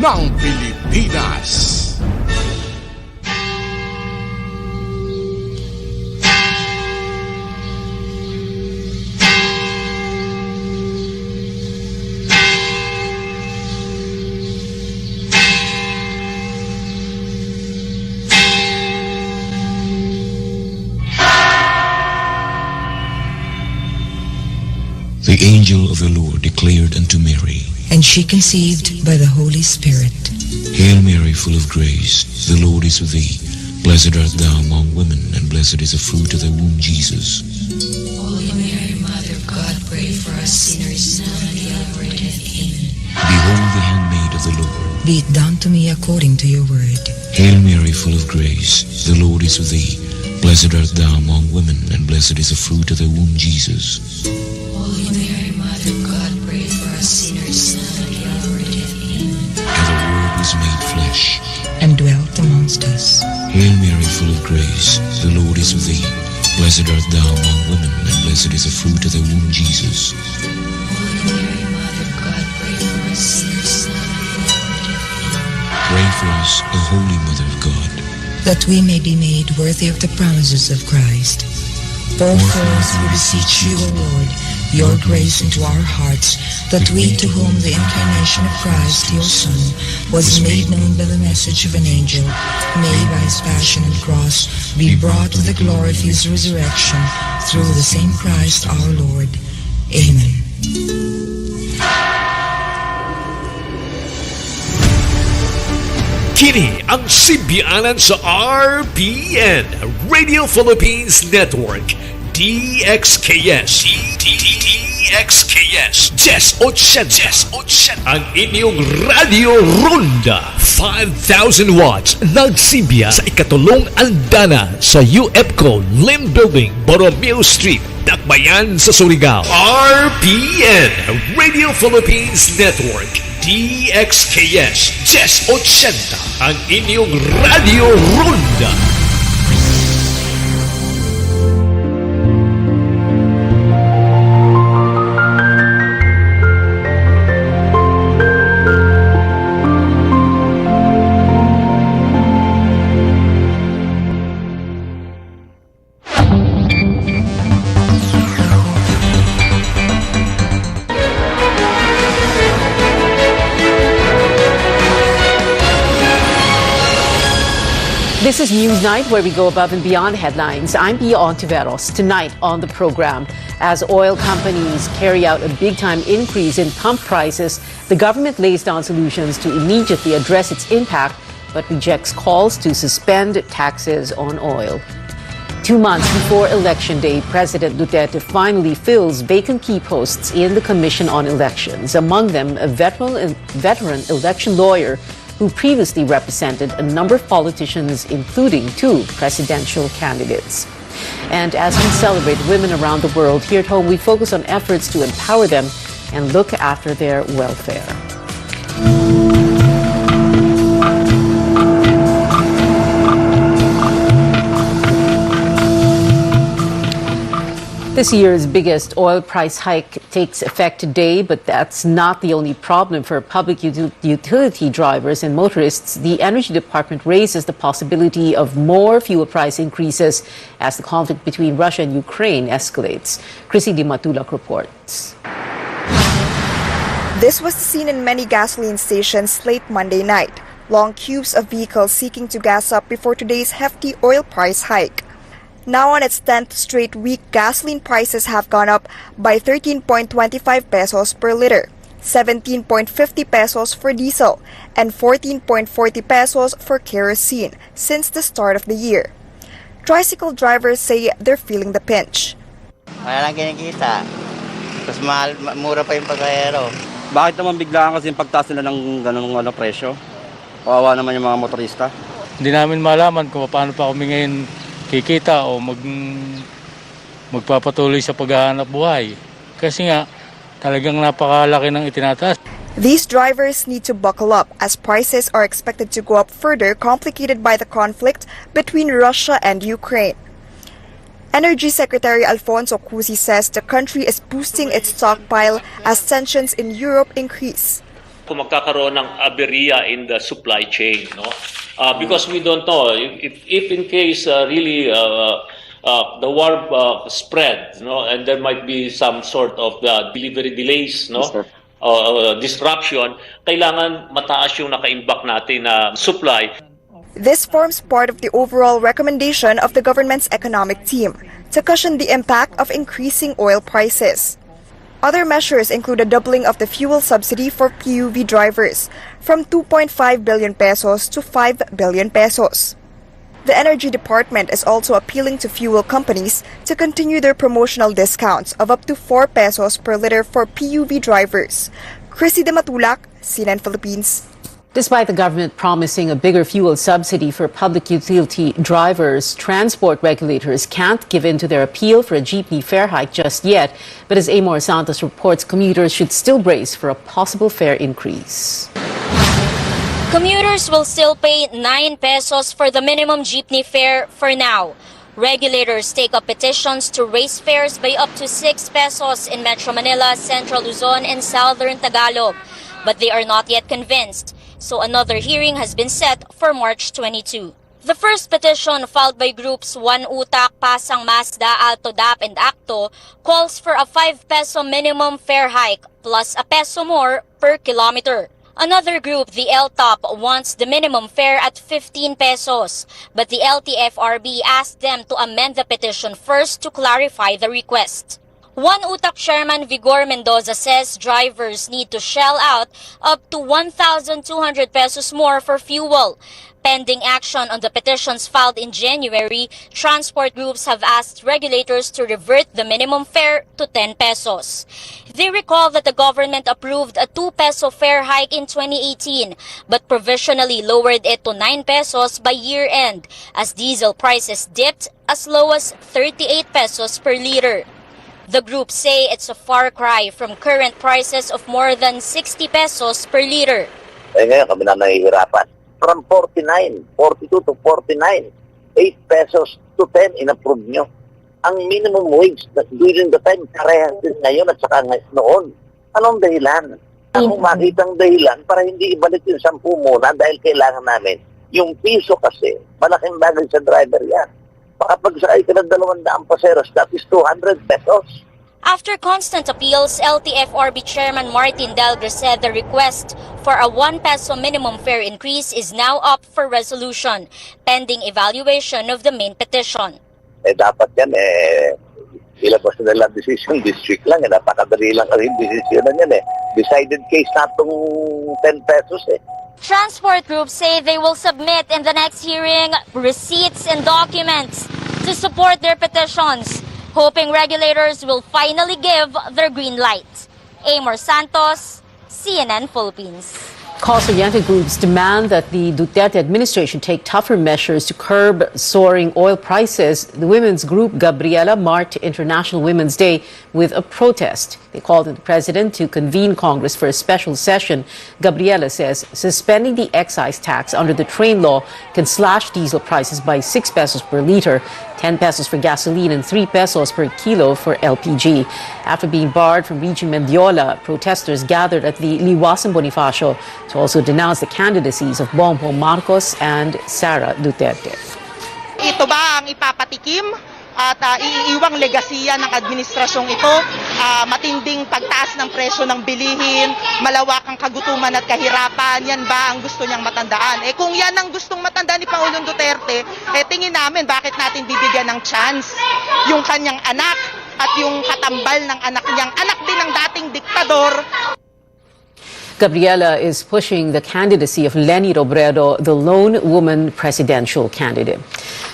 ng Pilipinas. The angel of the Lord declared unto Mary, and she conceived by the Holy Spirit. Hail Mary, full of grace, the Lord is with thee. Blessed art thou among women, and blessed is the fruit of thy womb, Jesus. Holy Mary, Mother of God, pray for us sinners, now and at the hour of death. Amen. Behold the handmaid of the Lord. Be it done to me according to your word. Hail Mary, full of grace, the Lord is with thee. Blessed art thou among women, and blessed is the fruit of thy womb, Jesus. Holy Mary, Mother of God, pray for us sinners, now and at the hour of death. Amen. And the Word was made flesh, and dwelt amongst us. Hail Mary, full of grace, the Lord is with thee. Blessed art thou among women, and blessed is the fruit of thy womb, Jesus. Holy Mary, Mother of God, pray for us sinners, now and at the hour of death. Amen. Pray for us, O Holy Mother of God, that we may be made worthy of the promises of Christ. Pour forth, we beseech you, O Lord, your grace into our hearts, that we, to whom the incarnation of Christ, your Son, was made known by the message of an angel, may by his passion and cross be brought to the glory of his resurrection, through the same Christ our Lord. Amen. Kini ang simbianan sa RPN, Radio Philippines Network, DXKS, DXKS, 1080, ang inyong Radio Ronda, 5,000 watts, nagsimbiya sa ikatulong andana sa UFCO Lim Building, Borromeo Street, Dakbayan sa Surigao. RPN, Radio Philippines Network, DXKS 1080, ang inyong Radio Ronda. This is Newsnight, where we go above and beyond headlines. I'm Pia Ontiveros. Tonight on the program, as oil companies carry out a big-time increase in pump prices, the government lays down solutions to immediately address its impact, but rejects calls to suspend taxes on oil. 2 months before Election Day, President Duterte finally fills vacant key posts in the Commission on Elections, among them a veteran election lawyer who previously represented a number of politicians, including 2 presidential candidates. And as we celebrate women around the world, here at home we focus on efforts to empower them and look after their welfare. This year's biggest oil price hike takes effect today, but that's not the only problem for public utility drivers and motorists. The Energy Department raises the possibility of more fuel price increases as the conflict between Russia and Ukraine escalates. Chrissy Di Matulak reports. This was the scene in many gasoline stations late Monday night. Long queues of vehicles seeking to gas up before today's hefty oil price hike. Now on its 10th straight week, gasoline prices have gone up by 13.25 pesos per liter, 17.50 pesos for diesel, and 14.40 pesos for kerosene since the start of the year. Tricycle drivers say they're feeling the pinch. Wala lang kinikita. Mas mahal, mura pa yung pag-aero. Bakit naman biglaan kasi yung pagtaas nila ng ganung presyo? Kawawa naman yung mga motorista. Hindi namin malaman kung paano pa kami ngayon kikita o magpapatuloy sa paghahanap buhay. Kasi nga, talagang napakalaki ng itinataas. These drivers need to buckle up as prices are expected to go up further, complicated by the conflict between Russia and Ukraine. Energy Secretary Alfonso Cusi says the country is boosting its stockpile as tensions in Europe increase. Kung magkakaroon ng aberya in the supply chain, no? Because we don't know if in case really the war spread, no, and there might be some sort of delivery delays, no, disruption, kailangan mataas yung nakaimbak natin na supply. This forms part of the overall recommendation of the government's economic team to cushion the impact of increasing oil prices. Other measures include a doubling of the fuel subsidy for PUV drivers from 2.5 billion pesos to 5 billion pesos. The Energy Department is also appealing to fuel companies to continue their promotional discounts of up to 4 pesos per liter for PUV drivers. Chrissy de Matulak, CNN Philippines. Despite the government promising a bigger fuel subsidy for public utility drivers, transport regulators can't give in to their appeal for a jeepney fare hike just yet. But as Amor Santos reports, commuters should still brace for a possible fare increase. Commuters will still pay 9 pesos for the minimum jeepney fare for now. Regulators take up petitions to raise fares by up to 6 pesos in Metro Manila, Central Luzon, and Southern Tagalog. But they are not yet convinced. So another hearing has been set for March 22. The first petition, filed by groups One Utak, Pasang Mazda, Alto Dap, and Acto, calls for a 5 peso minimum fare hike plus a peso more per kilometer. Another group, the LTOP, wants the minimum fare at 15 pesos, but the LTFRB asked them to amend the petition first to clarify the request. One Utak Chairman Vigor Mendoza says drivers need to shell out up to 1,200 pesos more for fuel. Pending action on the petitions filed in January, transport groups have asked regulators to revert the minimum fare to 10 pesos. They recall that the government approved a 2 peso fare hike in 2018, but provisionally lowered it to 9 pesos by year-end as diesel prices dipped as low as 38 pesos per liter. The group say it's a far cry from current prices of more than 60 pesos per liter. Ngayon kami na nahihirapan. From 49, 42 to 49, 8 pesos to 10 in-approve nyo. Ang minimum wage during the time, karehas din ngayon at saka noon. Anong dahilan? Akong makitang dahilan para hindi ibalik yung 10 muna dahil kailangan namin. Yung piso kasi, malaking bagay sa driver yan. Makapag-sakay ka ng 200 paseros, that is 200 pesos. After constant appeals, LTFRB Chairman Martin Delgre said the request for a 1 peso minimum fare increase is now up for resolution, pending evaluation of the main petition. Dapat yan, ilabas nila decision district lang. Napakadali lang kasi decision yan. Decided case na itong 10 pesos. Transport groups say they will submit in the next hearing receipts and documents to support their petitions, hoping regulators will finally give their green light. Amor Santos, CNN Philippines. Cost-oriented groups demand that the Duterte administration take tougher measures to curb soaring oil prices. The women's group Gabriela marked International Women's Day with a protest. They called on the president to convene Congress for a special session. Gabriela says suspending the excise tax under the train law can slash diesel prices by 6 pesos per liter, 10 pesos for gasoline, and 3 pesos per kilo for LPG. After being barred from reaching Mendiola, protesters gathered at the Liwasan Bonifacio to also denounce the candidacies of Bongbong Marcos and Sara Duterte. Ito ba ang ipapatikim at iiiwang legasiya ng administrasyong ito? Matinding pagtaas ng presyo ng bilihin, malawakang kagutuman at kahirapan, yan ba ang gusto niyang matandaan? Kung yan ang gustong matandaan ni Pangulong Duterte, tingin namin bakit natin bibigyan ng chance yung kanyang anak at yung katambal ng anak niyang anak din ng dating diktador. Gabriela is pushing the candidacy of Leni Robredo, the lone woman presidential candidate.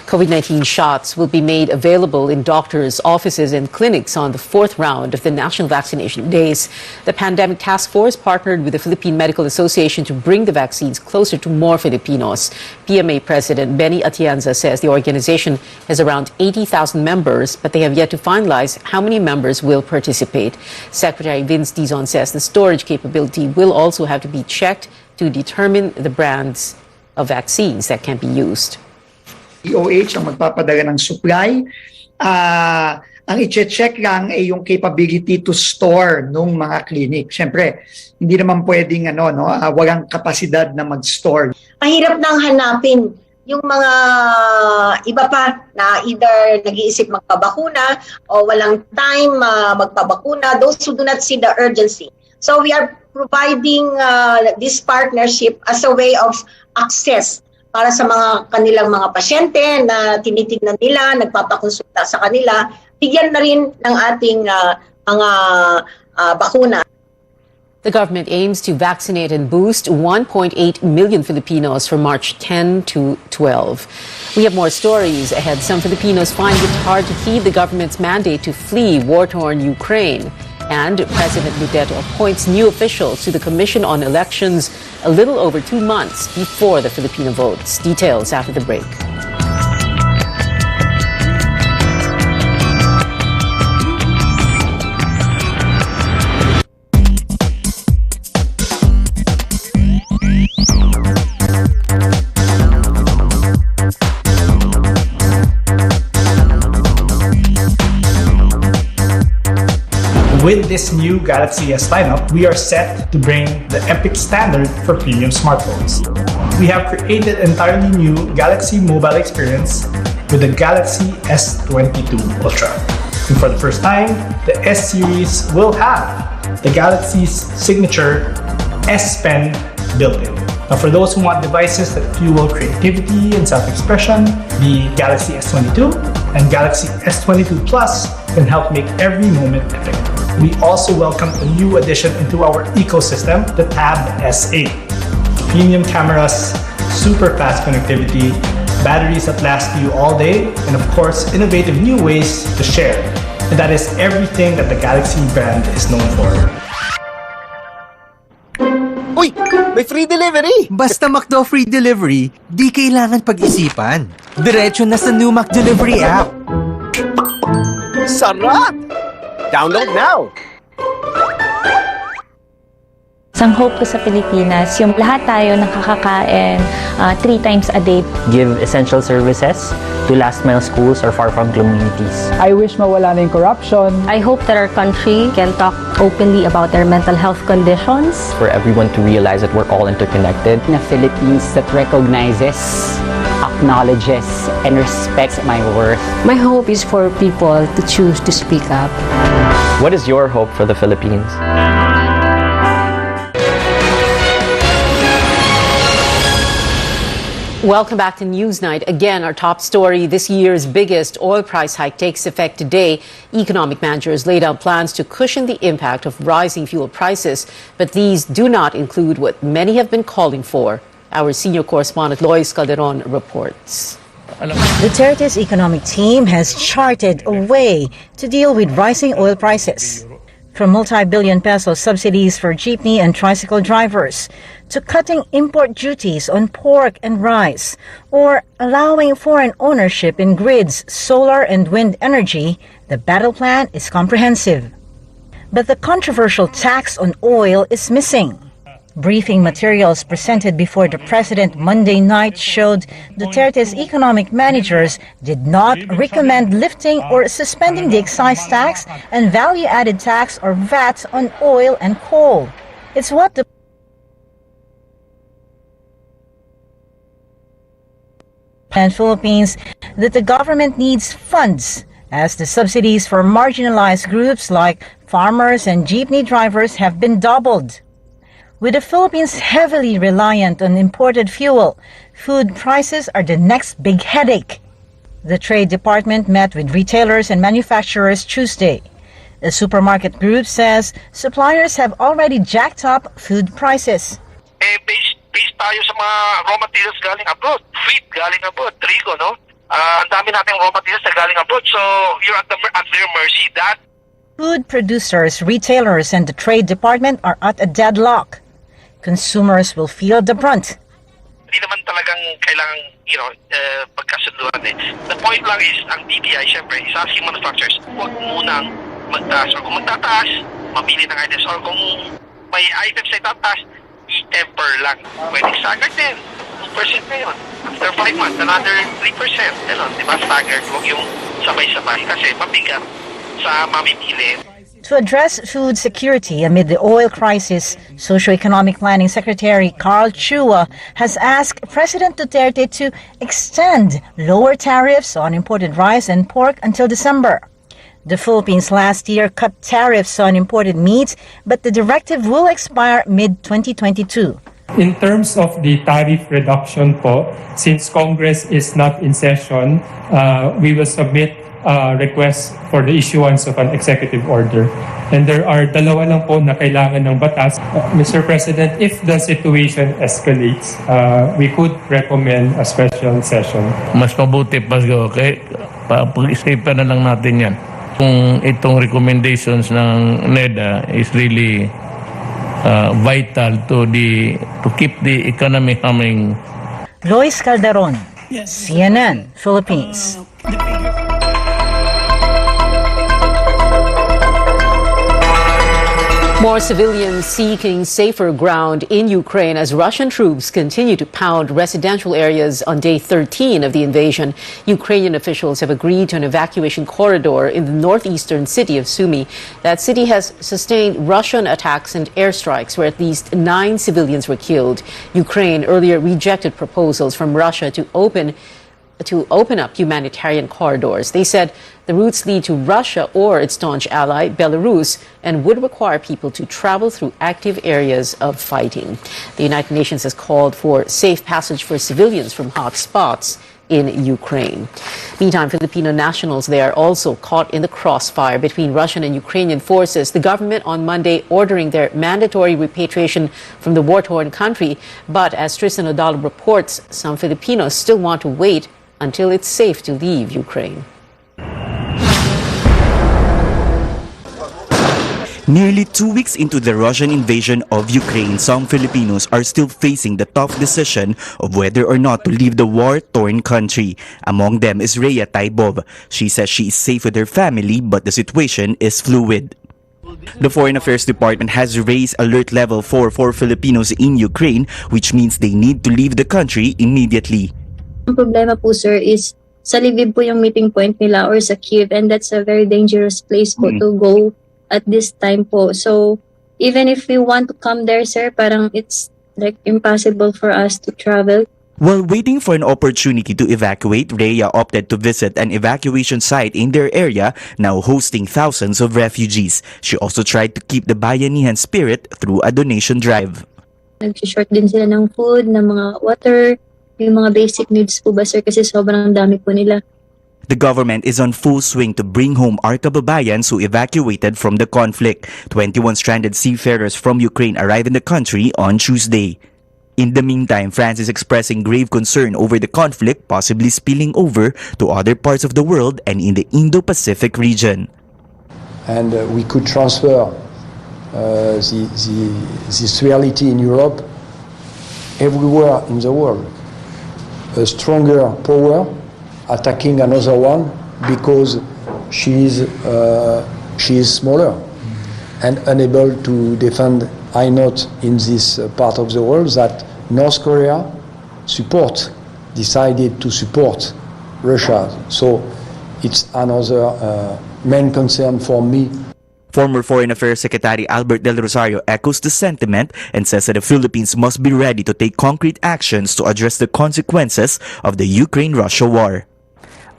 COVID-19 shots will be made available in doctors' offices and clinics on the 4th round of the national vaccination days. The Pandemic Task Force partnered with the Philippine Medical Association to bring the vaccines closer to more Filipinos. PMA President Benny Atienza says the organization has around 80,000 members, but they have yet to finalize how many members will participate. Secretary Vince Dizon says the storage capability will also have to be checked to determine the brands of vaccines that can be used. DOH ang magpapadala ng supply Ang i-check lang ay yung capability to store nung mga clinic. Siyempre, hindi naman pwedeng walang kapasidad na mag-store. Mahirap nang hanapin yung mga iba pa na either nag-iisip magpabakuna o walang time magpabakuna, those who do not see the urgency. So we are providing this partnership as a way of access para sa mga kanilang mga pasyente na tinitignan nila, nagpapakonsulta sa kanila, bigyan na rin ng ating mga bakuna. The government aims to vaccinate and boost 1.8 million Filipinos from March 10 to 12. We have more stories ahead. Some Filipinos find it hard to heed the government's mandate to flee war-torn Ukraine. And President Duterte appoints new officials to the Commission on Elections a little over 2 months before the Filipino votes. Details after the break. With this new Galaxy S lineup, we are set to bring the epic standard for premium smartphones. We have created an entirely new Galaxy mobile experience with the Galaxy S22 Ultra. And for the first time, the S series will have the Galaxy's signature S Pen built-in. Now for those who want devices that fuel creativity and self-expression, the Galaxy S22 and Galaxy S22 Plus can help make every moment epic. We also welcome a new addition into our ecosystem, the Tab S8. Premium cameras, super fast connectivity, batteries that last you all day, and of course, innovative new ways to share. And that is everything that the Galaxy brand is known for. Uy! May free delivery! Basta McDo free delivery, di kailangan pag-isipan. Diretso na sa new McDelivery app. Sarap! Download now! Ang hope ko sa Pilipinas, yung lahat tayo nakakakain 3 times a day. Give essential services to last mile schools or far from communities. I wish mawala na yung corruption. I hope that our country can talk openly about their mental health conditions. For everyone to realize that we're all interconnected. In a Philippines that recognizes, acknowledges, and respects my worth. My hope is for people to choose to speak up. What is your hope for the Philippines? Welcome back to Newsnight. Again, our top story, this year's biggest oil price hike takes effect today. Economic managers laid out plans to cushion the impact of rising fuel prices, but these do not include what many have been calling for. Our senior correspondent Lois Calderon reports. Duterte's economic team has charted a way to deal with rising oil prices. From multi-billion peso subsidies for jeepney and tricycle drivers, to cutting import duties on pork and rice, or allowing foreign ownership in grids, solar and wind energy, the battle plan is comprehensive. But the controversial tax on oil is missing. Briefing materials presented before the president Monday night showed Duterte's economic managers did not recommend lifting or suspending the excise tax and value-added tax or VAT on oil and coal. It's what the Philippines that the government needs funds, as the subsidies for marginalized groups like farmers and jeepney drivers have been doubled. With the Philippines heavily reliant on imported fuel, food prices are the next big headache. The Trade Department met with retailers and manufacturers Tuesday. The supermarket group says suppliers have already jacked up food prices. Based tayo sa mga raw materials galing abroad. Wheat galing abroad, trigo, no? Ang dami nating raw materials na galing abroad, so you're at their mercy. Food producers, retailers, and the Trade Department are at a deadlock. Consumers will feel the brunt. Hindi naman talagang kailangan, pagkasunduan eh. The point lang is, ang DTI, syempre, is asking manufacturers, huwag munang magtaas. Or kung magtataas, mamili ng items. Or kung may items na itataas, i-temper lang. Pwedeng staggered din. 2% na yun. After 5 months, another 3%. Di ba? Staggered. Huwag yung sabay-sabay. Kasi mabigat sa mamimili. To address food security amid the oil crisis, Socioeconomic Planning Secretary Carl Chua has asked President Duterte to extend lower tariffs on imported rice and pork until December. The Philippines last year cut tariffs on imported meat, but the directive will expire mid-2022. In terms of the tariff reduction po, since Congress is not in session, we will submit request for the issuance of an executive order. And there are dalawa lang po na kailangan ng batas. Mr. President, if the situation escalates, we could recommend a special session. Mas mabuti pa pag-isipan na lang natin yan. Kung itong recommendations ng NEDA is really vital to keep the economy humming. Lois Calderon, CNN, Philippines. More civilians seeking safer ground in Ukraine as Russian troops continue to pound residential areas on day 13 of the invasion. Ukrainian officials have agreed to an evacuation corridor in the northeastern city of Sumy. That city has sustained Russian attacks and airstrikes where at least 9 civilians were killed. Ukraine earlier rejected proposals from Russia to open up humanitarian corridors. They said the routes lead to Russia or its staunch ally, Belarus, and would require people to travel through active areas of fighting. The United Nations has called for safe passage for civilians from hot spots in Ukraine. Meantime, Filipino nationals there are also caught in the crossfire between Russian and Ukrainian forces. The government on Monday ordering their mandatory repatriation from the war-torn country. But as Tristan Odalo reports, some Filipinos still want to wait until it's safe to leave Ukraine. Nearly 2 weeks into the Russian invasion of Ukraine, some Filipinos are still facing the tough decision of whether or not to leave the war-torn country. Among them is Rhea Taibov. She says she is safe with her family, but the situation is fluid. The Foreign Affairs Department has raised alert level 4 for Filipinos in Ukraine, which means they need to leave the country immediately. Ang problema po, sir, is sa Lviv po yung meeting point nila or sa Kiev, and that's a very dangerous place po to go at this time po. So, even if we want to come there, sir, parang it's like impossible for us to travel. While waiting for an opportunity to evacuate, Rhea opted to visit an evacuation site in their area, now hosting thousands of refugees. She also tried to keep the bayanihan spirit through a donation drive. Nag-short din sila ng food, ng mga water, yung mga basic needs po ba, sir, kasi sobrang dami po nila. The government is on full swing to bring home our kababayans who evacuated from the conflict. 21 stranded seafarers from Ukraine arrived in the country on Tuesday. In the meantime, France is expressing grave concern over the conflict possibly spilling over to other parts of the world and in the Indo-Pacific region. And we could transfer this reality in Europe everywhere in the world. A stronger power attacking another one because she is smaller and unable to defend. I note in this part of the world that North Korea decided to support Russia. So it's another main concern for me. Former Foreign Affairs Secretary Albert Del Rosario echoes the sentiment and says that the Philippines must be ready to take concrete actions to address the consequences of the Ukraine-Russia war.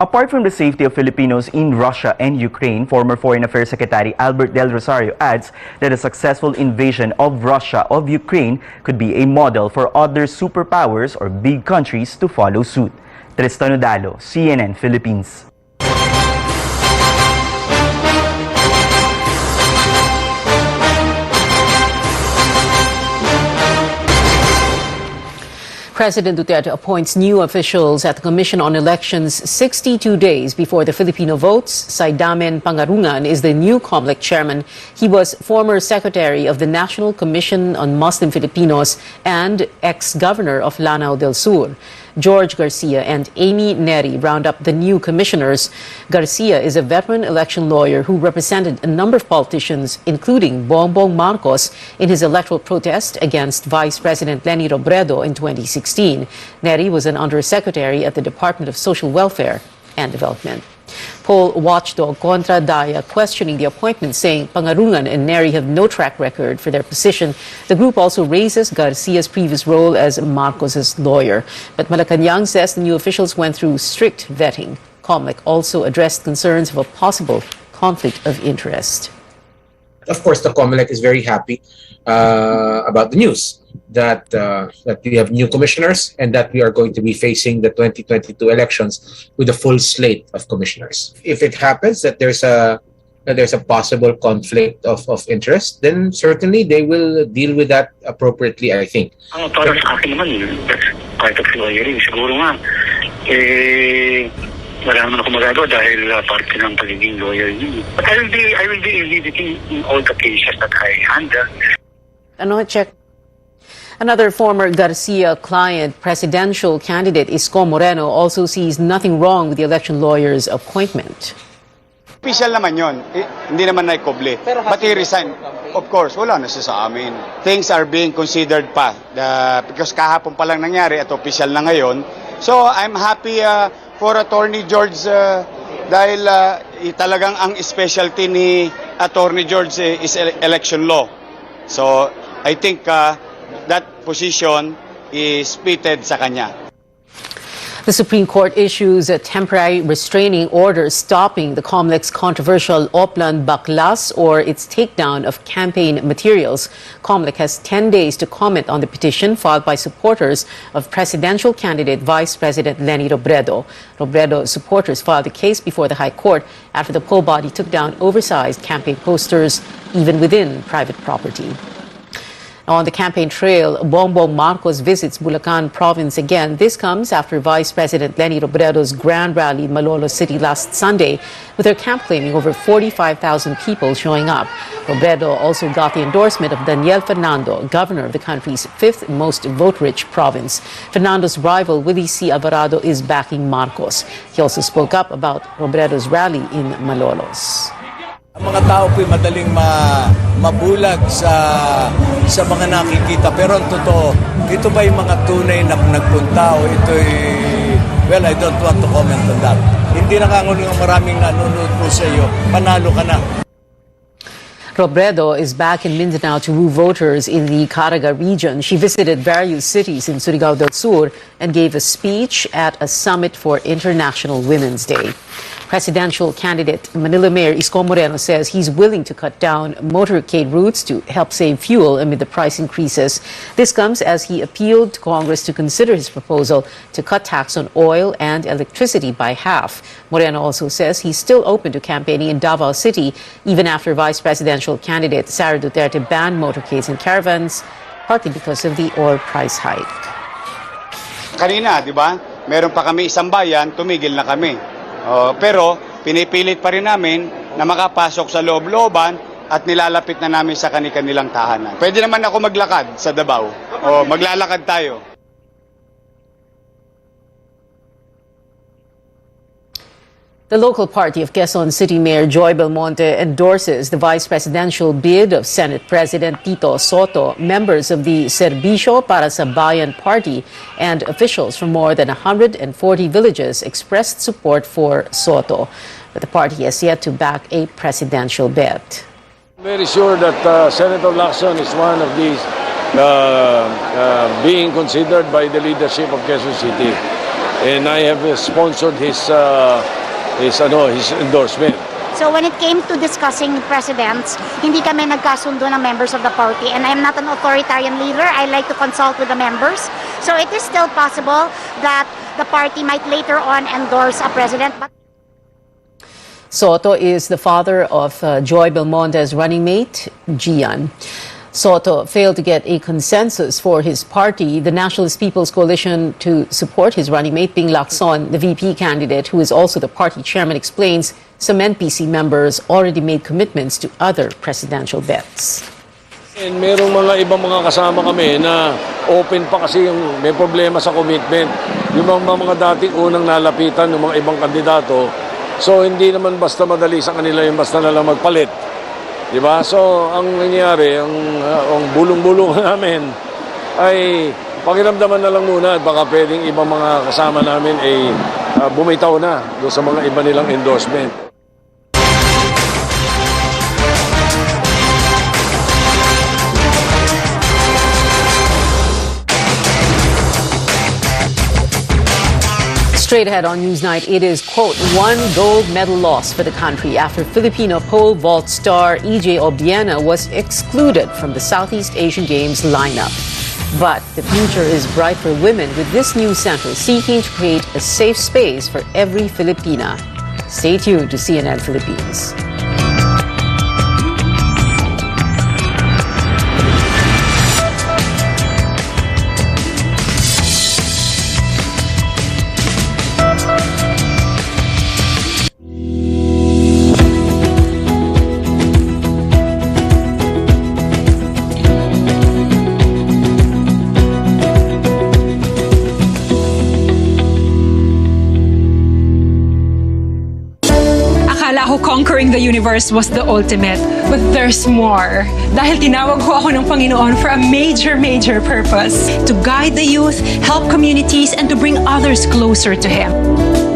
Apart from the safety of Filipinos in Russia and Ukraine, former Foreign Affairs Secretary Albert Del Rosario adds that a successful invasion of Russia of Ukraine could be a model for other superpowers or big countries to follow suit. Tristan Odalo, CNN Philippines. President Duterte appoints new officials at the Commission on Elections 62 days before the Filipino votes. Saidamen Pangarungan is the new COMELEC chairman. He was former secretary of the National Commission on Muslim Filipinos and ex-governor of Lanao del Sur. George Garcia and Amy Neri round up the new commissioners. Garcia is a veteran election lawyer who represented a number of politicians, including Bongbong Marcos, in his electoral protest against Vice President Leni Robredo in 2016. Neri was an undersecretary at the Department of Social Welfare and Development. Poll watchdog Contra Daya questioning the appointment, saying Pangarungan and Neri have no track record for their position. The group also raises Garcia's previous role as Marcos's lawyer. But Malacanang says the new officials went through strict vetting. COMELEC also addressed concerns of a possible conflict of interest. Of course, the COMELEC is very happy about the news that we have new commissioners and that we are going to be facing the 2022 elections with a full slate of commissioners. If it happens that there's a possible conflict of interest, then certainly they will deal with that appropriately, I think. Para sa akin naman, kahit at lawyering, siguro nga, wala naman ako magagawa dahil parte ng pagiging lawyer yun. But I will be litigating in all the cases that I handle. Another former Garcia client, presidential candidate Isko Moreno, also sees nothing wrong with the election lawyer's appointment. Official naman yun. Hindi naman naikoble. But he resigned. Of course, wala na siya sa amin. Things are being considered pa. Because kahapon pa lang nangyari at official na ngayon. So I'm happy for Attorney George dahil talagang ang specialty ni Attorney George is election law. So I think that position is fitted sa kanya. The Supreme Court issues a temporary restraining order stopping the COMELEC's controversial Oplan Baklas or its takedown of campaign materials. COMELEC has 10 days to comment on the petition filed by supporters of presidential candidate Vice President Leni Robredo. Robredo's supporters filed the case before the High Court after the poll body took down oversized campaign posters even within private property. On the campaign trail, Bongbong Marcos visits Bulacan province again. This comes after Vice President Leni Robredo's grand rally in Malolos City last Sunday, with her camp claiming over 45,000 people showing up. Robredo also got the endorsement of Daniel Fernando, governor of the country's fifth most vote-rich province. Fernando's rival, Willie C. Alvarado, is backing Marcos. He also spoke up about Robredo's rally in Malolos. Ang mga tao po'y madaling mabulag sa mga nakikita. Pero ang totoo, ito ba yung mga tunay na nagpunta o ito'y, well, I don't want to comment on that. Hindi nakangulong ang maraming nanonood po sa iyo. Panalo ka na. Robredo is back in Mindanao to woo voters in the Caraga region. She visited various cities in Surigao del Sur and gave a speech at a summit for International Women's Day. Presidential candidate Manila Mayor Isko Moreno says he's willing to cut down motorcade routes to help save fuel amid the price increases. This comes as he appealed to Congress to consider his proposal to cut tax on oil and electricity by half. Moreno also says he's still open to campaigning in Davao City even after vice presidential candidate Sara Duterte banned motorcades and caravans, partly because of the oil price hike. Kanina, di ba? Meron pa kami isang bayan, tumigil na kami. Pero pinipilit pa rin namin na makapasok sa loob-looban at nilalapit na namin sa kanilang tahanan. Pwede naman ako maglakad sa Davao. Maglalakad tayo. The local party of Quezon City Mayor Joy Belmonte endorses the vice presidential bid of Senate President Tito Soto. Members of the Serbisyo para sa Bayan Party and officials from more than 140 villages expressed support for Soto, but the party has yet to back a presidential bet. I'm very sure that Senator Lacson is one of these being considered by the leadership of Quezon City, and I have sponsored his endorsement. So when it came to discussing presidents, hindi kami nagkasundo ng members of the party, and I'm not an authoritarian leader. I like to consult with the members. So it is still possible that the party might later on endorse a president. But Soto is the father of Joy Belmonte's running mate, Gian. Soto failed to get a consensus for his party, the Nationalist People's Coalition, to support his running mate, Ping Lacson, the VP candidate, who is also the party chairman, explains some NPC members already made commitments to other presidential bets. And merong mga ibang mga kasama kami na open pa kasi yung may problema sa commitment. Yung mga dating unang nalapitan ng mga ibang kandidato, so hindi naman basta madali sa kanila yung basta na lang magpalit. Diba? So, ang nangyari, ang bulong-bulong namin ay pakiramdaman na lang muna at baka pwedeng ibang mga kasama namin ay bumitaw na doon sa mga iba nilang endorsement. Straight ahead on Newsnight, it is, quote, one gold medal loss for the country after Filipino pole vault star EJ Obiena was excluded from the Southeast Asian Games lineup. But the future is bright for women with this new center seeking to create a safe space for every Filipina. Stay tuned to CNN Philippines. Conquering the universe was the ultimate, but there's more. Dahil tinawag ko ako ng Panginoon for a major purpose. To guide the youth, help communities, and to bring others closer to Him.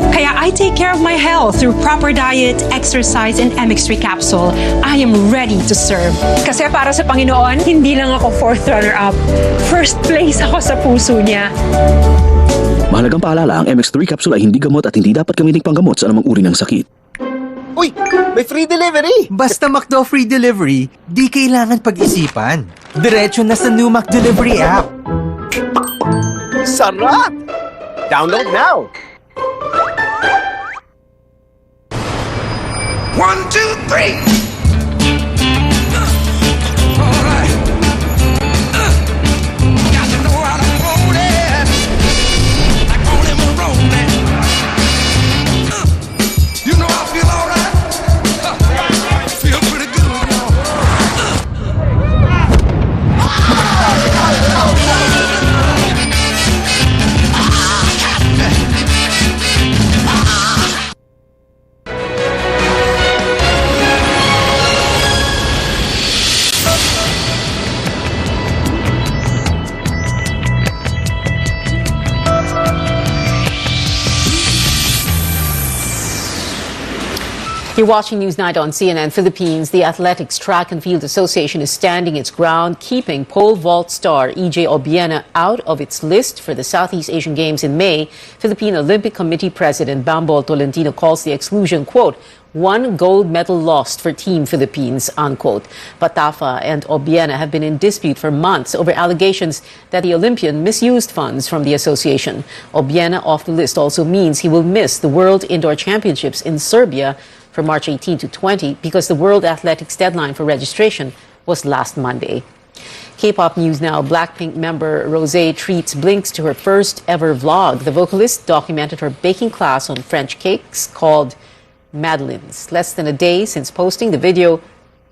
Kaya I take care of my health through proper diet, exercise, and MX3 capsule. I am ready to serve. Kasi para sa Panginoon, hindi lang ako 4th runner-up. First place ako sa puso niya. Mahalagang paalala, ang MX3 capsule ay hindi gamot at hindi dapat gamiting panggamot sa anumang uri ng sakit. Uy! May free delivery! Basta McDo free delivery, di kailangan pag-isipan. Diretso na sa new McDelivery app. Sarap! Download now! 1, 2, 3! You're watching Newsnight on CNN Philippines. The Athletics Track and Field Association is standing its ground, keeping pole vault star EJ Obiena out of its list for the Southeast Asian Games in May. Philippine Olympic Committee President Bambol Tolentino calls the exclusion, quote, one gold medal lost for Team Philippines, unquote. Patafa and Obiena have been in dispute for months over allegations that the Olympian misused funds from the association. Obiena off the list also means he will miss the World Indoor Championships in Serbia from March 18 to 20 because the World Athletics deadline for registration was last Monday. K-pop news now. Blackpink member Rosé treats Blinks to her first ever vlog. The vocalist documented her baking class on French cakes called Madeleines. Less than a day since posting, the video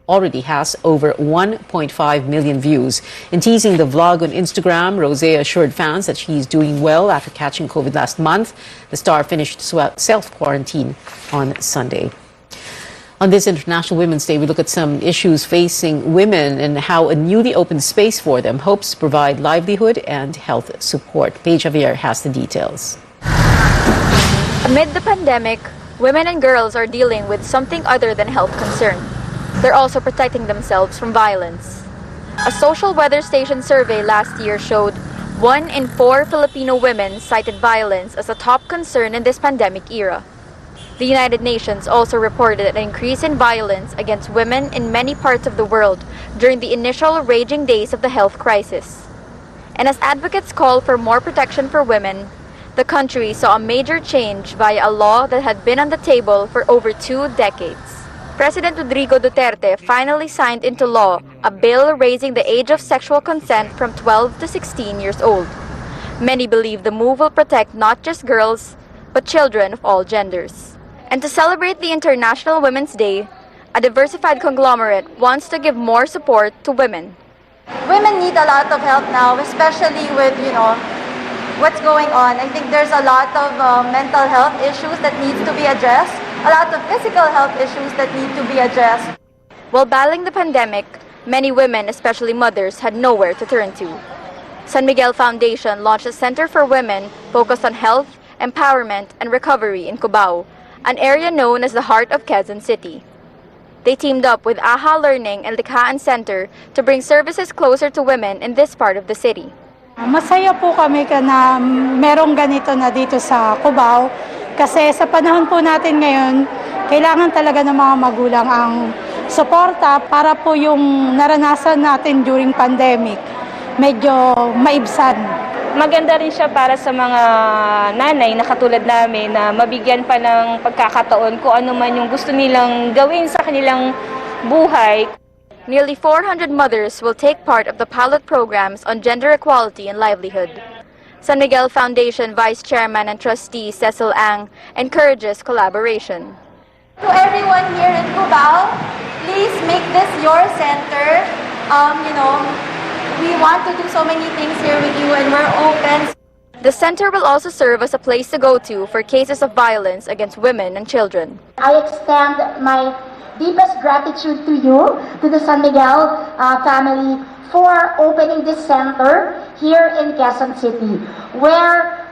already has over 1.5 million views. In teasing the vlog on Instagram, Rosé assured fans that she's doing well after catching COVID last month. The star finished self-quarantine on Sunday. On this International Women's Day, we look at some issues facing women and how a newly opened space for them hopes to provide livelihood and health support. Paige Javier has the details. Amid the pandemic, women and girls are dealing with something other than health concern. They're also protecting themselves from violence. A social weather station survey last year showed 1 in 4 Filipino women cited violence as a top concern in this pandemic era. The United Nations also reported an increase in violence against women in many parts of the world during the initial raging days of the health crisis. And as advocates call for more protection for women, the country saw a major change via a law that had been on the table for over 2 decades. President Rodrigo Duterte finally signed into law a bill raising the age of sexual consent from 12 to 16 years old. Many believe the move will protect not just girls, but children of all genders. And to celebrate the International Women's Day, a diversified conglomerate wants to give more support to women. Women need a lot of help now, especially with, what's going on. I think there's a lot of mental health issues that needs to be addressed, a lot of physical health issues that need to be addressed. While battling the pandemic, many women, especially mothers, had nowhere to turn to. San Miguel Foundation launched a center for women focused on health empowerment, and recovery in Cubao, an area known as the heart of Quezon City. They teamed up with AHA Learning and Likhaan Center to bring services closer to women in this part of the city. Masaya po kami na merong ganito na dito sa Cubao kasi sa panahon po natin ngayon, kailangan talaga ng mga magulang ang suporta para po yung naranasan natin during pandemic medyo maibsan. Maganda rin siya para sa mga nanay na katulad namin na mabigyan pa ng pagkakataon kung ano man yung gusto nilang gawin sa kanilang buhay. Nearly 400 mothers will take part of the pilot programs on gender equality and livelihood. San Miguel Foundation Vice Chairman and Trustee Cecil Ang encourages collaboration. To everyone here in Cubao, please make this your center. We want to do so many things here with you and we're open. The center will also serve as a place to go to for cases of violence against women and children. I extend my deepest gratitude to you, to the San Miguel family, for opening this center here in Quezon City, where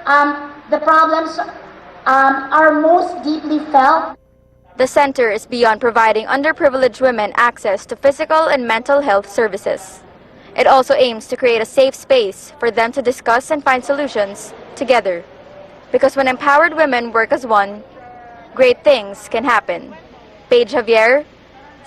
the problems are most deeply felt. The center is beyond providing underprivileged women access to physical and mental health services. It also aims to create a safe space for them to discuss and find solutions together. Because when empowered women work as one, great things can happen. Paige Javier,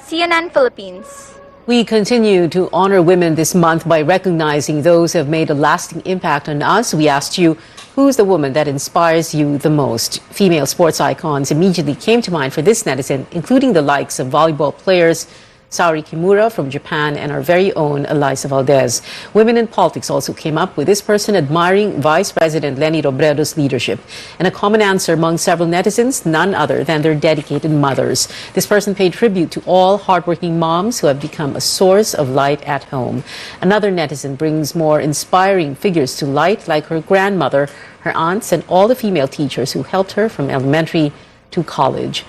CNN Philippines. We continue to honor women this month by recognizing those who have made a lasting impact on us. We asked you, who's the woman that inspires you the most? Female sports icons immediately came to mind for this netizen, including the likes of volleyball players Saori Kimura from Japan and our very own Eliza Valdez. Women in politics also came up with this person admiring Vice President Leni Robredo's leadership. And a common answer among several netizens, none other than their dedicated mothers. This person paid tribute to all hardworking moms who have become a source of light at home. Another netizen brings more inspiring figures to light, like her grandmother, her aunts, and all the female teachers who helped her from elementary to college.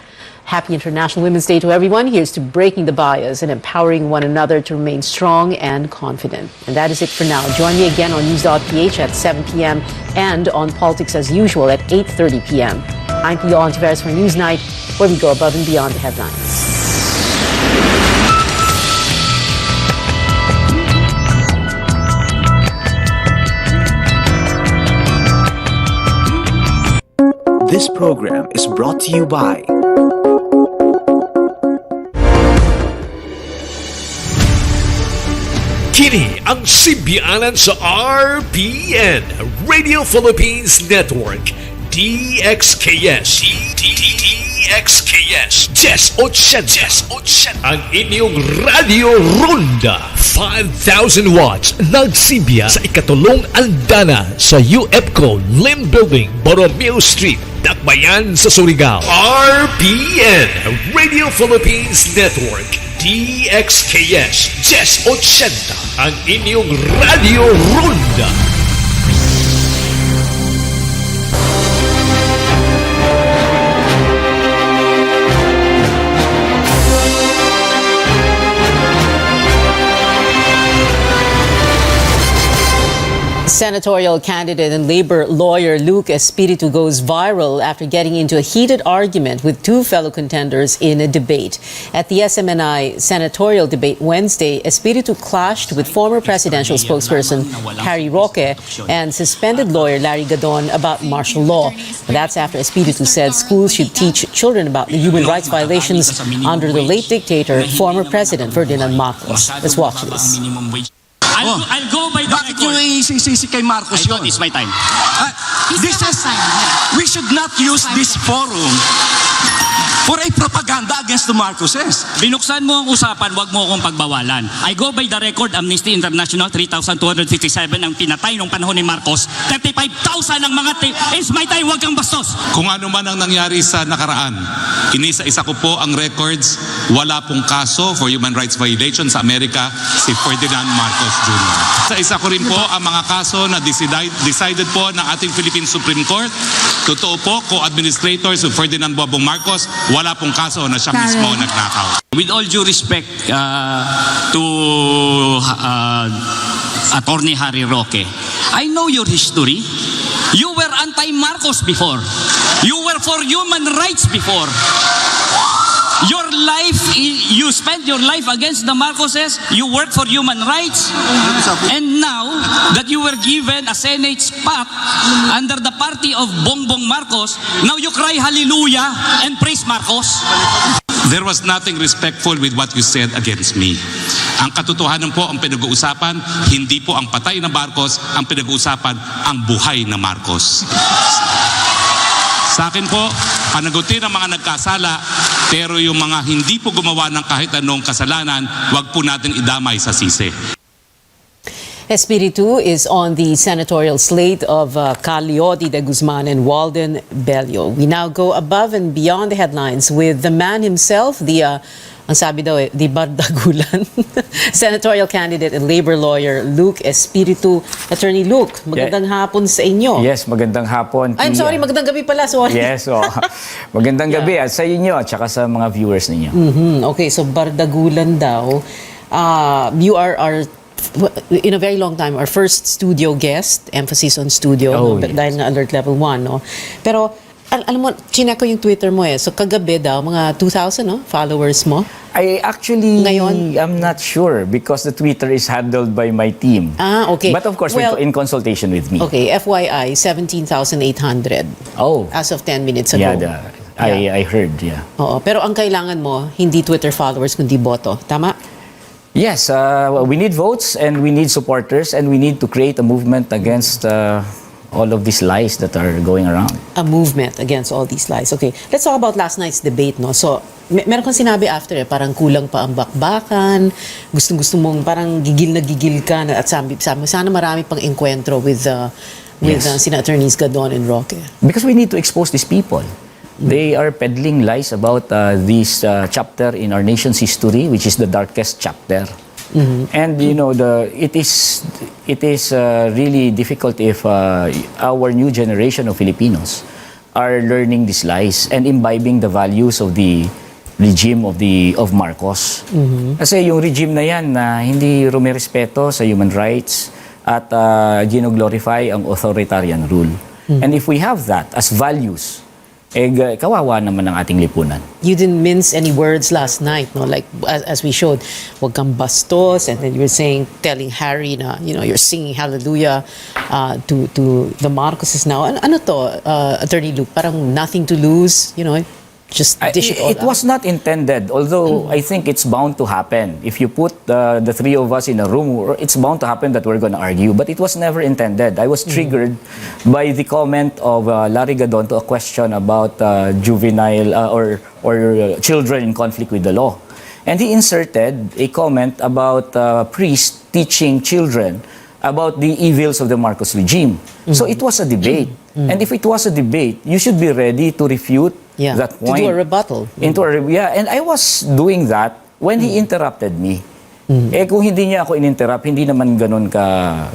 Happy International Women's Day to everyone. Here's to breaking the bias and empowering one another to remain strong and confident. And that is it for now. Join me again on News.ph at 7 p.m. and on Politics as usual at 8:30 p.m. I'm Pio Ontiveros for Newsnight, where we go above and beyond the headlines. This program is brought to you by Kini ang sibianan sa RPN Radio Philippines Network DXKS DXKS 1080 ang inyong Radio Ronda 5,000 watts nagsibiya sa ikatulong andana sa UFCO Lim Building, Borromeo Street, Dakbayan sa Surigao. RPN Radio Philippines Network DXKS 1080 ang inyong Radio Ronda. Senatorial candidate and labor lawyer Luke Espiritu goes viral after getting into a heated argument with two fellow contenders in a debate. At the SMNI senatorial debate Wednesday, Espiritu clashed with former presidential spokesperson Harry Roque and suspended lawyer Larry Gadon about martial law. That's after Espiritu said schools should teach children about the human rights violations under the late dictator, former President Ferdinand Marcos. Let's watch this. I'll go by the Bakit nyo isisisi kay Marcos yun? It's my time. We should not use this forum for a propaganda against the Marcoses. Binuksan mo ang usapan, wag mo akong pagbawalan. I go by the record, Amnesty International, 3,257 ang pinatay nung panahon ni Marcos. 35,000 ang mga it's my time, wag kang bastos. Kung ano man ang nangyari sa nakaraan, inisa-isa ko po ang records, wala pong kaso for human rights violation sa Amerika si Ferdinand Marcos Jr. Isa-isa ko rin po ang mga kaso na decided po ng ating Philippine Supreme Court. Totoo po, co-administrators of Ferdinand Bobong Marcos, wala pong kaso na siya mismo nagnakaw. With all due respect to Attorney Harry Roque, I know your history. You were anti-Marcos before. You were for human rights before. Your life, you spent your life against the Marcoses, you worked for human rights, and now that you were given a Senate spot under the party of Bongbong Marcos, now you cry hallelujah and praise Marcos. There was nothing respectful with what you said against me. Ang katotohanan po ang pinag-uusapan, hindi po ang patay na Marcos, ang pinag-uusapan ang buhay na Marcos. Sa akin po, panagutin ang mga nagkasala, pero yung mga hindi po gumawa ng kahit anong kasalanan, wag po natin idamay sa sisi. Espiritu is on the senatorial slate of Caliotti de Guzman and Walden Bello. We now go above and beyond the headlines with the man himself, ang sabi daw di bardagulan, senatorial candidate and labor lawyer Luke Espiritu. Attorney Luke, magandang hapon sa inyo. Yes, magandang hapon. I'm sorry, magandang gabi pala. Sorry. Yes, magandang gabi at sa inyo at saka sa mga viewers ninyo. Okay, so bardagulan daw. You are our, in a very long time, our first studio guest, emphasis on studio, yes. Dahil nga alert level 1. No? Pero, alam mo, chinek ko yung Twitter mo So kagabi daw, mga 2,000 followers mo? I'm not sure because the Twitter is handled by my team. Okay. But of course, in consultation with me. Okay, FYI, 17,800. As of 10 minutes ago. I heard, Oo, pero ang kailangan mo, hindi Twitter followers, kundi boto. Tama? Yes, we need votes and we need supporters and we need to create a movement against all of these lies that are going around. A movement against all these lies. Okay, let's talk about last night's debate. No? So, meron kang sinabi after, parang kulang pa ang bakbakan, gusto mong parang gigil na gigil ka, at sabi sana marami pang enkwentro with sina attorneys Gadon and Roque. Because we need to expose these people. They are peddling lies about this chapter in our nation's history, which is the darkest chapter. And it is really difficult if our new generation of Filipinos are learning these lies and imbibing the values of the regime of Marcos. Kasi yung regime na yan na hindi rumirespeto sa human rights at gino-glorify ang authoritarian rule. And if we have that as values, kawawa naman ang ating lipunan. You didn't mince any words last night, no? Like as we showed, wag kang bastos, and then you were telling Harry na, you're singing hallelujah to the Marcoses now. Ano to, Attorney Luke? Parang nothing to lose, just dish it all out. It was not intended, although I think it's bound to happen. If you put the three of us in a room, it's bound to happen that we're going to argue. But it was never intended. I was triggered by the comment of Larry Gadon to a question about juvenile or children in conflict with the law. And he inserted a comment about priests teaching children about the evils of the Marcos regime. So it was a debate. And if it was a debate, you should be ready to refute that point. To do a rebuttal. And I was doing that when he interrupted me. Kung hindi niya ako in-interrupt, hindi naman ganun ka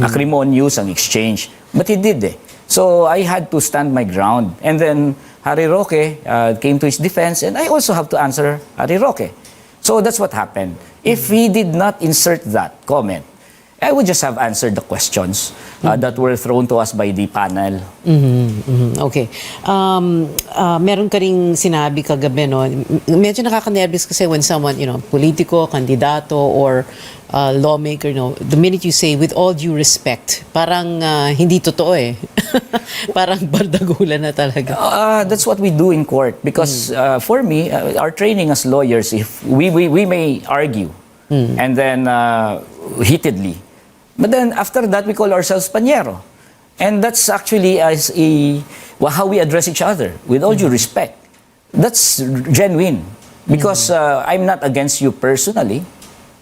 acrimonious ang exchange. But he did So I had to stand my ground. And then Harry Roque came to his defense, and I also have to answer Harry Roque. So that's what happened. If he did not insert that comment, I would just have answered the questions that were thrown to us by the panel. Okay. Meron ka ring sinabi kagabi, no? Medyo nakaka-nervous kasi when someone, politiko, kandidato, or lawmaker, the minute you say, with all due respect, parang hindi totoo Parang bardagulan na talaga. That's what we do in court. Because for me, our training as lawyers, if we may argue, and then heatedly, but then after that, we call ourselves Panyero. And that's actually how we address each other, with all due respect. That's genuine. Because I'm not against you personally.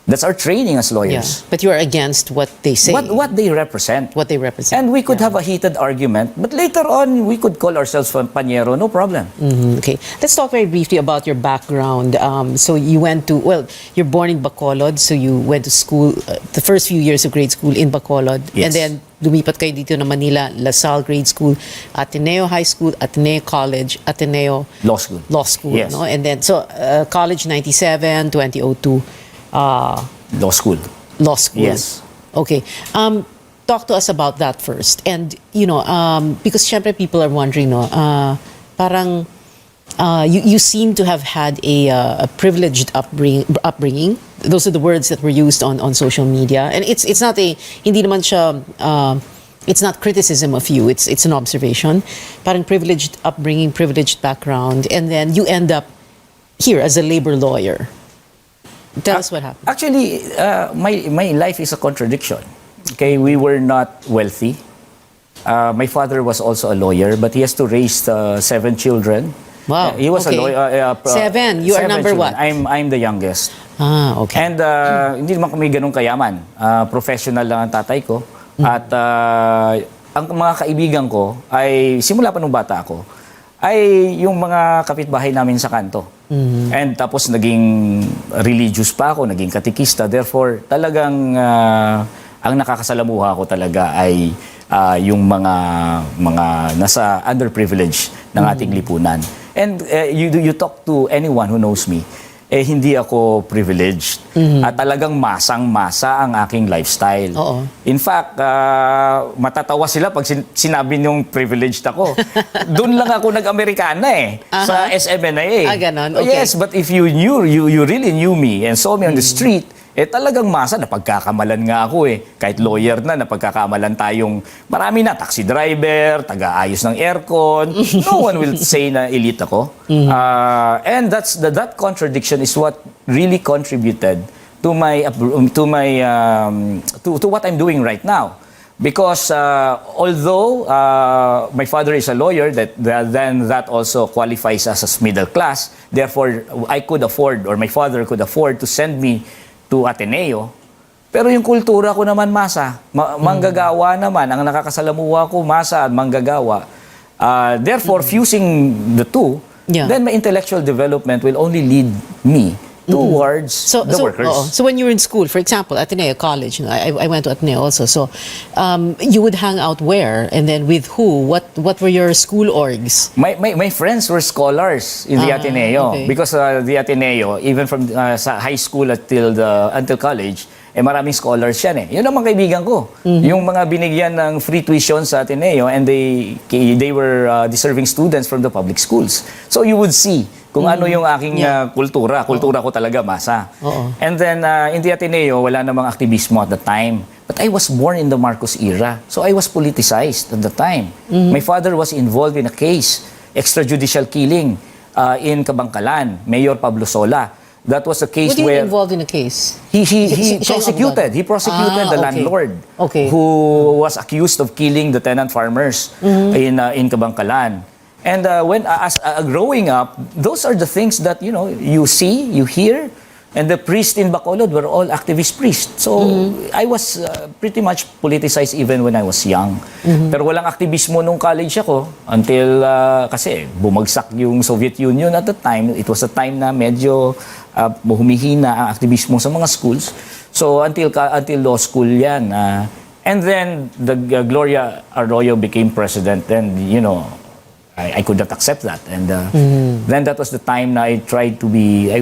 That's our training as lawyers. But you are against what they say. What they represent. What they represent. And we could have a heated argument, but later on, we could call ourselves Panyero, no problem. Okay. Let's talk very briefly about your background. So you went you're born in Bacolod, so you went to school, the first few years of grade school in Bacolod. Yes. And then lumipat kayo dito na Manila, La Salle Grade School, Ateneo High School, Ateneo College, Ateneo Law School. Yes. No? And then, college 97, 2002. Law school. Law school. Yes. Okay. talk to us about that first. And, because syempre people are wondering, no, parang you seem to have had a privileged upbringing. Those are the words that were used on social media. And it's not hindi naman siya, it's not criticism of you, it's an observation. Parang privileged upbringing, privileged background, and then you end up here as a labor lawyer. Tell us what happened. Actually, my life is a contradiction. Okay, we were not wealthy. My father was also a lawyer, but he has to raise 7 children. Wow. He was a lawyer. 7. You are number children. what? I'm the youngest. Okay. And hindi naman kami ganun kayaman. Professional lang ang tatay ko. At ang mga kaibigan ko ay simula pa nung bata ako ay yung mga kapitbahay namin sa kanto. And tapos naging religious pa ako, naging katikista. Therefore, talagang ang nakakasalamuha ko talaga ay yung mga nasa underprivileged ng ating lipunan. And you talk to anyone who knows me, hindi ako privileged. At talagang masang-masa ang aking lifestyle. In fact, matatawa sila pag sinabi niyong privileged ako. Doon lang ako nag-Amerikana sa SMNIA. Ganon. Okay. Yes, but if you really knew me and saw me on the street, talagang masa, napagkakamalan nga ako Kahit lawyer na, napagkakamalan tayong marami na, taxi driver, taga-ayos ng aircon. No one will say na elite ako. And that contradiction is what really contributed to what I'm doing right now. Because although my father is a lawyer, then that also qualifies us as middle class. Therefore, I could afford, or my father could afford to send me to Ateneo. Pero yung kultura ko naman masa, manggagawa naman, ang nakakasalamuha ko masa at manggagawa. Therefore, fusing the two, then my intellectual development will only lead me towards the workers. So when you were in school, for example, Ateneo College, I went to Ateneo also. So you would hang out where, and then with who? What were your school orgs? My friends were scholars in the Ateneo, because the Ateneo, even from sa high school until college, maraming scholars yan Yun ang mga kaibigan ko. Yung mga binigyan ng free tuition sa Ateneo, and they were deserving students from the public schools. So you would see kung ano yung aking kultura. Kultura ko talaga masa. And then in the Ateneo, wala namang aktivismo at the time. But I was born in the Marcos era. So I was politicized at the time. My father was involved in a case, extrajudicial killing in Kabangkalan, Mayor Pablo Sola. That was a case where... involved in a case? He prosecuted the landlord who was accused of killing the tenant farmers in Kabangkalan. And growing up, those are the things that you see, you hear, and the priests in Bacolod were all activist priests. So I was pretty much politicized even when I was young. Pero walang aktivismo nung college ako until kasi bumagsak yung Soviet Union at the time. It was a time na medyo humihina ang aktivismo sa mga schools. So until law school yan. And then the Gloria Arroyo became president. Then I could not accept that, and then that was the time na I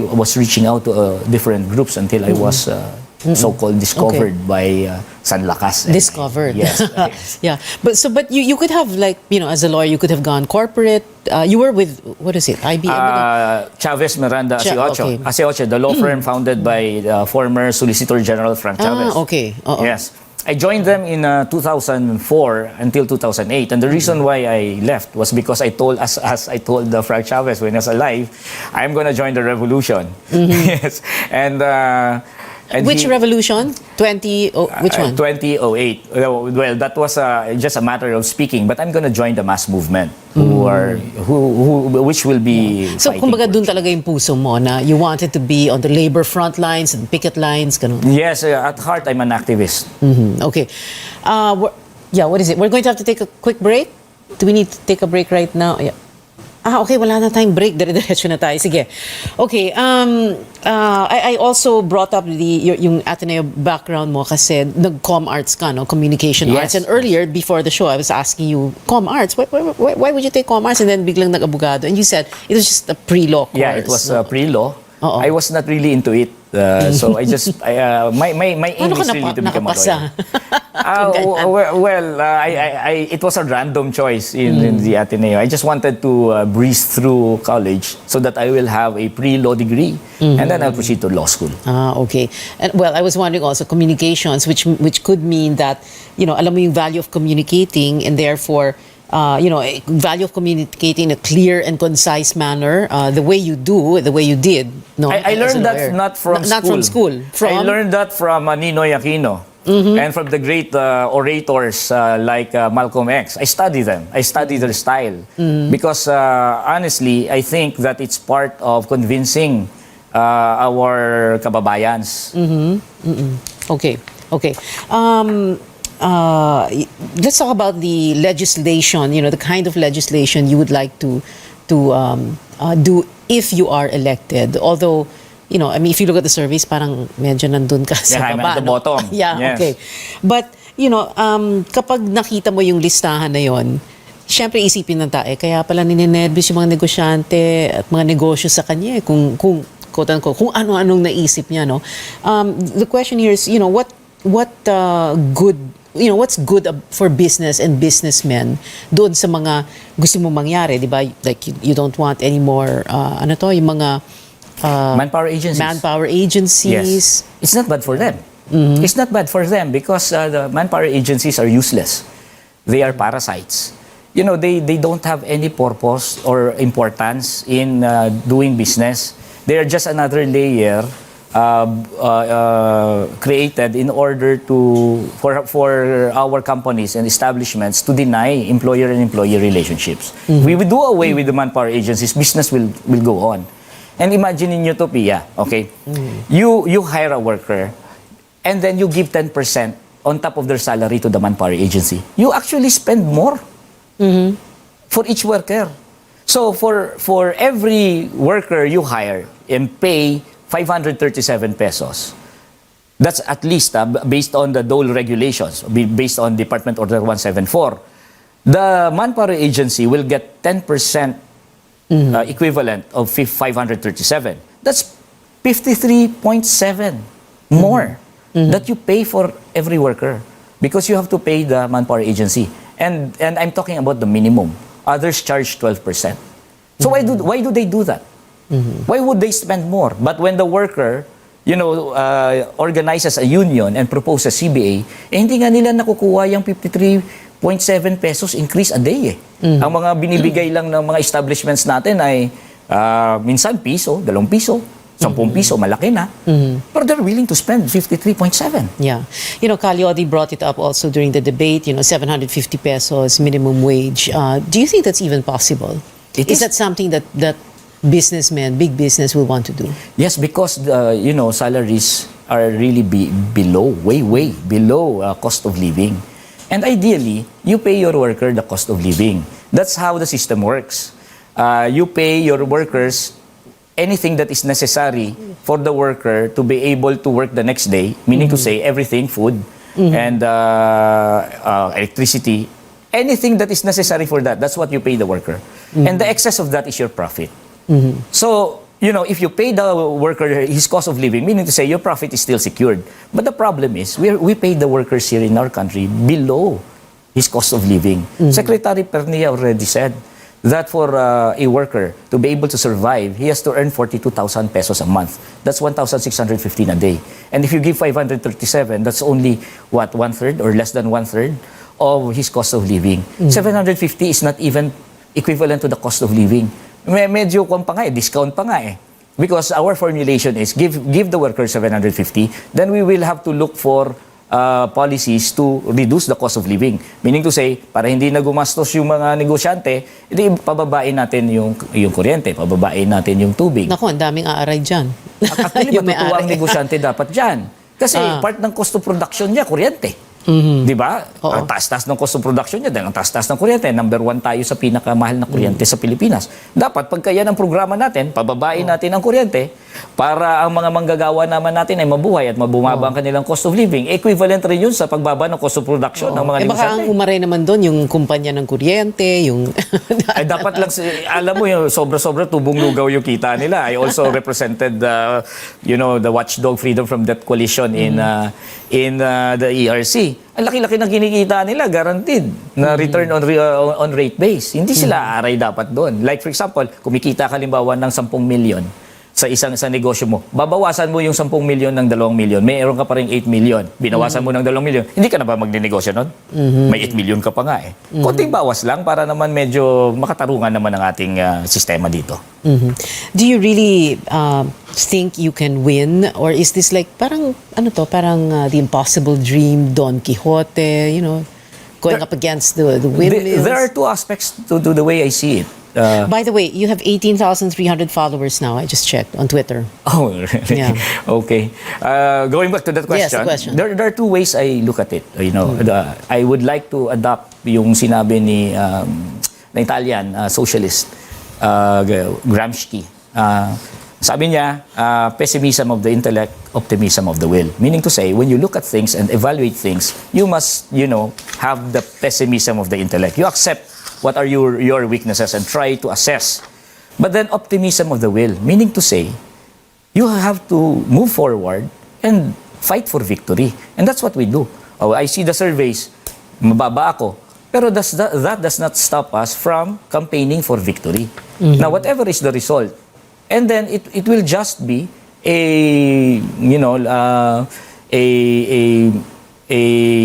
was reaching out to different groups until I was so-called discovered by San Lakas. Discovered. Yes. Yeah. But you could have, like, as a lawyer, you could have gone corporate. You were with, what is it, IBM? Chavez Miranda Asiocho. Asiocho, the law firm founded by former Solicitor General Frank Chavez. Yes. I joined them in 2004 until 2008, and the reason why I left was because I told Frank Chavez when he was alive, I'm going to join the revolution. Yes, and which revolution? Which one? 2008. Well, that was just a matter of speaking, but I'm going to join the mass movement, which will be. So, kumbaga dun talaga yung puso mo na you wanted to be on the labor front lines and picket lines, ganun. Yes, at heart I'm an activist. Okay. What is it? We're going to have to take a quick break. Do we need to take a break right now? Yeah. Okay, wala na tayong break. Dire-diretso na tayo. Sige. Okay, I also brought up yung Ateneo background mo kasi nag-com arts ka, no? Communication arts. And earlier, before the show, I was asking you, com arts? Why would you take com arts and then biglang nag-abogado? And you said it was just a pre-law course. Yeah, it was pre-law. I was not really into it. So I just, my aim is really to become a lawyer. It was a random choice in the Ateneo. I just wanted to breeze through college so that I will have a pre-law degree, and then I'll proceed to law school. Okay. And well, I was wondering also communications, which could mean that, alam mo yung value of communicating, and therefore, value of communicating in a clear and concise manner, the way you did. No, I learned that not from school. I learned that from Ninoy Aquino. And from the great orators like Malcolm X. I study them. I study their style. Because honestly, I think that it's part of convincing our kababayans. Okay. Let's talk about the legislation, the kind of legislation you would like to do if you are elected. Although, if you look at the surveys, parang medyo nandun ka sa I'm baba. at the bottom. Yeah, Yes. okay. But, kapag nakita mo yung listahan na yon, syempre isipin ng tae, kaya pala ninenervyos yung mga negosyante at mga negosyo sa kanya, kung quote-unquote, kung ano-anong naisip niya, no? The question here is, what's good for business and businessmen doon sa mga gusto mo mangyari, di ba? Like, you don't want any more, yung mga manpower agencies. Yes. It's not bad for them. It's not bad for them because the manpower agencies are useless. They are parasites. They don't have any purpose or importance in doing business. They are just another layer created in order for our companies and establishments to deny employer and employee relationships. If we do away with the manpower agencies, business will go on. And imagine in utopia, okay? You hire a worker and then you give 10% on top of their salary to the manpower agency. You actually spend more for each worker. So for every worker you hire and pay 537 pesos, that's at least based on the DOLE regulations, based on Department Order 174, the manpower agency will get 10% equivalent of 537. That's 53.7 more that you pay for every worker because you have to pay the manpower agency. And I'm talking about the minimum. Others charge 12%. So why do they do that? Why would they spend more? But when the worker, organizes a union and proposes CBA, hindi nga nila nakukuha yung 53.7 pesos increase a day. Ang mga binibigay lang ng mga establishments natin ay minsan piso, 2 piso, 10 piso, malaki na. But they're willing to spend 53.7. Yeah. Kali Odi brought it up also during the debate, 750 pesos minimum wage. Do you think that's even possible? Is that something that businessmen, big business will want to do? Yes, because salaries are really way below cost of living. And ideally, you pay your worker the cost of living. That's how the system works. You pay your workers anything that is necessary for the worker to be able to work the next day, meaning to say everything, food and electricity, anything that is necessary for that, that's what you pay the worker. And the excess of that is your profit. So, if you pay the worker his cost of living, meaning to say your profit is still secured. But the problem is, we pay the workers here in our country below his cost of living. Secretary Pernia already said that for a worker to be able to survive, he has to earn 42,000 pesos a month. That's 1,615 a day. And if you give 537, that's only, one-third or less than one-third of his cost of living. 750 is not even equivalent to the cost of living. Medyo discount pa nga eh. Because our formulation is give the worker 750, then we will have to look for policies to reduce the cost of living. Meaning to say, para hindi na gumastos yung mga negosyante, hindi pababain natin yung kuryente, pababain natin yung tubig. Naku, ang daming aaray dyan. Actually, matutuwa ang negosyante dapat dyan. Kasi part ng cost of production niya, kuryente. Di ba? Ang taas-taas ng cost of production niya dahil ang taas-taas ng kuryente. Number 1 tayo sa pinakamahal na kuryente sa Pilipinas. Dapat, pagka yan ang programa natin, pababain natin ang kuryente, para ang mga manggagawa naman natin ay mabuhay at mabumaba ang kanilang cost of living. Equivalent rin yun sa pagbaba ng cost of production ng mga baka negosyante. ang umare naman doon, yung kumpanya ng kuryente, yung... Ay, dapat lang, alam mo, yung sobra-sobra tubong lugaw yung kita nila. I also represented, the watchdog Freedom from Debt Coalition in the ERC. Ang laki-laki ng kinikita nila, guaranteed, na return on rate base. Hindi sila aray dapat doon. Like for example, kumikita ka halimbawa ng 10 million sa isang negosyo mo. Babawasan mo yung 10 million ng 2 million. Mayroon ka pa rin 8 million. Binawasan mo ng 2 million. Hindi ka na ba magninegosyo nun? May 8 million ka pa nga eh. Konting bawas lang para naman medyo makatarungan naman ang ating sistema dito. Do you really think you can win? Or is this like parang the impossible dream, Don Quixote, going up against the windmills? There are two aspects to the way I see it. By the way, you have 18,300 followers now. I just checked on Twitter. Oh, really? Yeah. Okay. Going back to that question, yes, the question. There are two ways I look at it. I would like to adopt yung sinabi ni na Italian socialist Gramsci. Sabi niya, pessimism of the intellect, optimism of the will. Meaning to say, when you look at things and evaluate things, you must, have the pessimism of the intellect. You accept what are your weaknesses and try to assess. But then optimism of the will, meaning to say, you have to move forward and fight for victory. And that's what we do. Oh, I see the surveys, mababa ako. Pero that does not stop us from campaigning for victory. Now, whatever is the result, and then it will just be a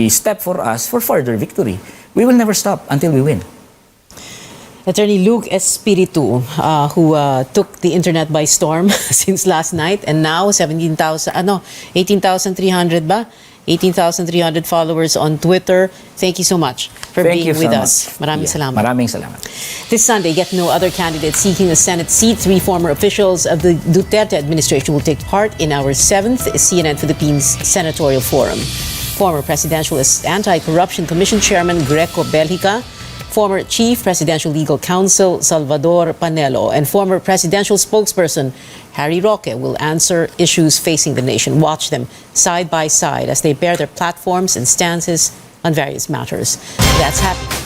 step for us for further victory. We will never stop until we win. Attorney Luke Espiritu, who took the internet by storm since last night, and now 18,300 ba? 18,300 followers on Twitter. Thank you so much for being with us. Maraming salamat. Maraming salamat. This Sunday, yet no other candidate seeking a Senate seat. 3 former officials of the Duterte administration will take part in our 7th CNN Philippines Senatorial Forum. Former Presidential Anti-Corruption Commission Chairman Greco Belgica, former Chief Presidential Legal Counsel Salvador Panelo, and former presidential spokesperson Harry Roque will answer issues facing the nation. Watch them side by side as they bear their platforms and stances on various matters. That's happening.